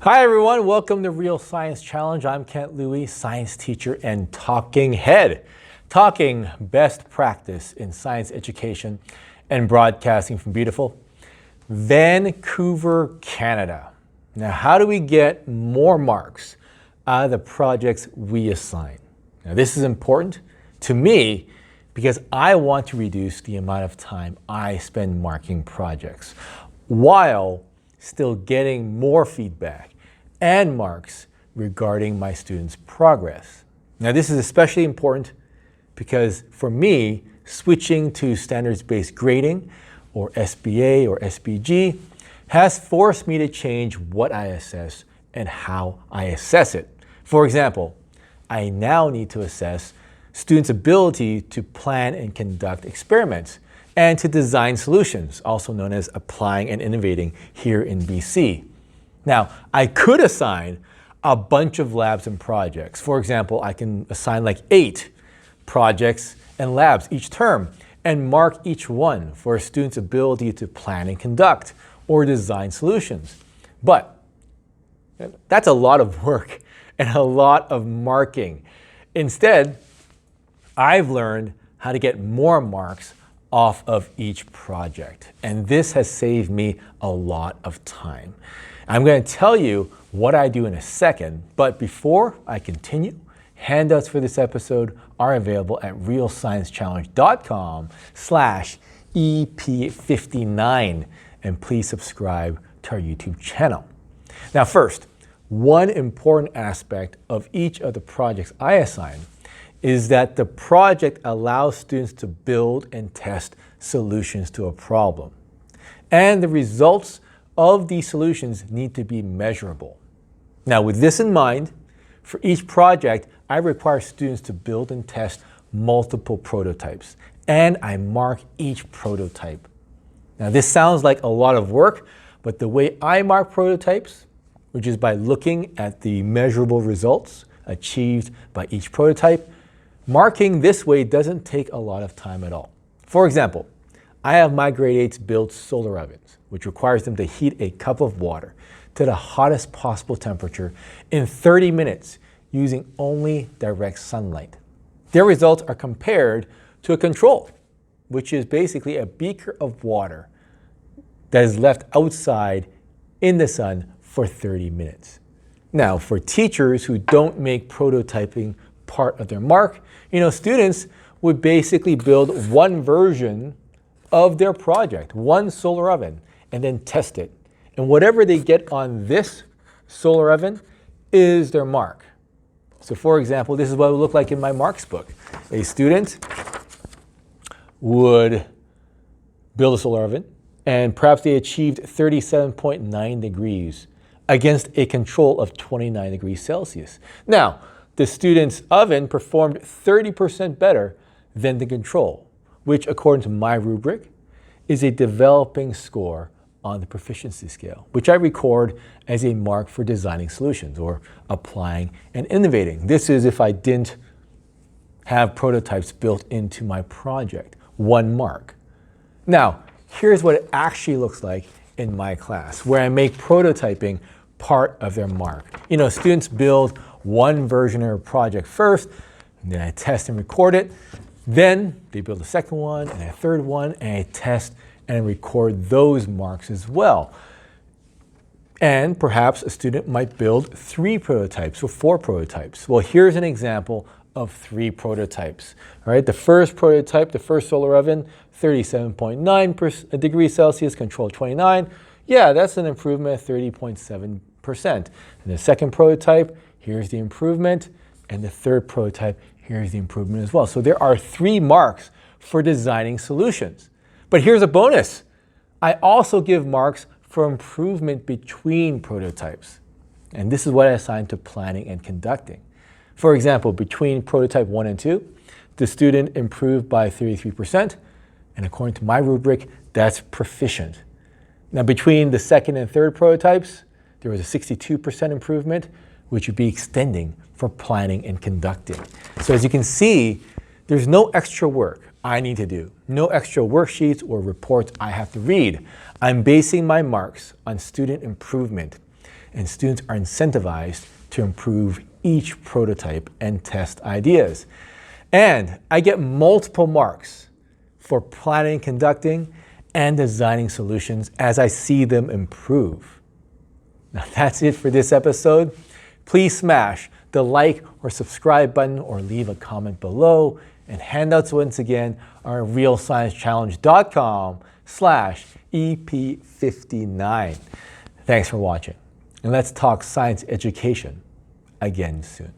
Hi everyone, welcome to Real Science Challenge. I'm Kent Louie, science teacher and talking head. Talking best practice in science education and broadcasting from beautiful Vancouver, Canada. Now, how do we get more marks out of the projects we assign? Now, this is important to me because I want to reduce the amount of time I spend marking projects while still getting more feedback and marks regarding my students' progress. Now, this is especially important because for me, switching to standards-based grading, or SBA or SBG, has forced me to change what I assess and how I assess it. For example, I now need to assess students' ability to plan and conduct experiments and to design solutions, also known as applying and innovating here in BC. Now, I could assign a bunch of labs and projects. For example, I can assign like 8 projects and labs each term and mark each one for a student's ability to plan and conduct or design solutions. But that's a lot of work and a lot of marking. Instead, I've learned how to get more marks off of each project. And this has saved me a lot of time. I'm going to tell you what I do in a second, but before I continue, handouts for this episode are available at realsciencechallenge.com/EP59, and please subscribe to our YouTube channel. Now first, one important aspect of each of the projects I assign is that the project allows students to build and test solutions to a problem. And the results of these solutions need to be measurable. Now, with this in mind, for each project, I require students to build and test multiple prototypes, and I mark each prototype. Now, this sounds like a lot of work, but the way I mark prototypes, which is by looking at the measurable results achieved by each prototype, marking this way doesn't take a lot of time at all. For example, I have my grade 8s build solar ovens, which requires them to heat a cup of water to the hottest possible temperature in 30 minutes using only direct sunlight. Their results are compared to a control, which is basically a beaker of water that is left outside in the sun for 30 minutes. Now, for teachers who don't make prototyping part of their mark, students would basically build one version of their project, one solar oven, and then test it. And whatever they get on this solar oven is their mark. So for example, this is what it would look like in my marks book. A student would build a solar oven, and perhaps they achieved 37.9 degrees against a control of 29 degrees Celsius. Now, the student's oven performed 30% better than the control, which according to my rubric is a developing score on the proficiency scale, which I record as a mark for designing solutions or applying and innovating. This is if I didn't have prototypes built into my project, 1 mark. Now, here's what it actually looks like in my class, where I make prototyping part of their mark. Students build one version of a project first, and then I test and record it. Then they build a second one and a third one, and I test and record those marks as well. And perhaps a student might build 3 prototypes or 4 prototypes. Well, here's an example of 3 prototypes. All right, the first prototype, the first solar oven, 37.9 degrees Celsius, control 29. Yeah, that's an improvement of 30.7%. And the second prototype, here's the improvement. And the third prototype, here's the improvement as well. So there are 3 marks for designing solutions. But here's a bonus. I also give marks for improvement between prototypes. And this is what I assign to planning and conducting. For example, between prototype 1 and 2, the student improved by 33%. And according to my rubric, that's proficient. Now, between the second and third prototypes, there was a 62% improvement, which would be extending for planning and conducting. So as you can see, there's no extra work I need to do, no extra worksheets or reports I have to read. I'm basing my marks on student improvement. and students are incentivized to improve each prototype and test ideas. And I get multiple marks for planning, conducting, and designing solutions as I see them improve. Now that's it for this episode. Please smash the like or subscribe button or leave a comment below. And handouts once again are realsciencechallenge.com/EP59. Thanks for watching. And let's talk science education again soon.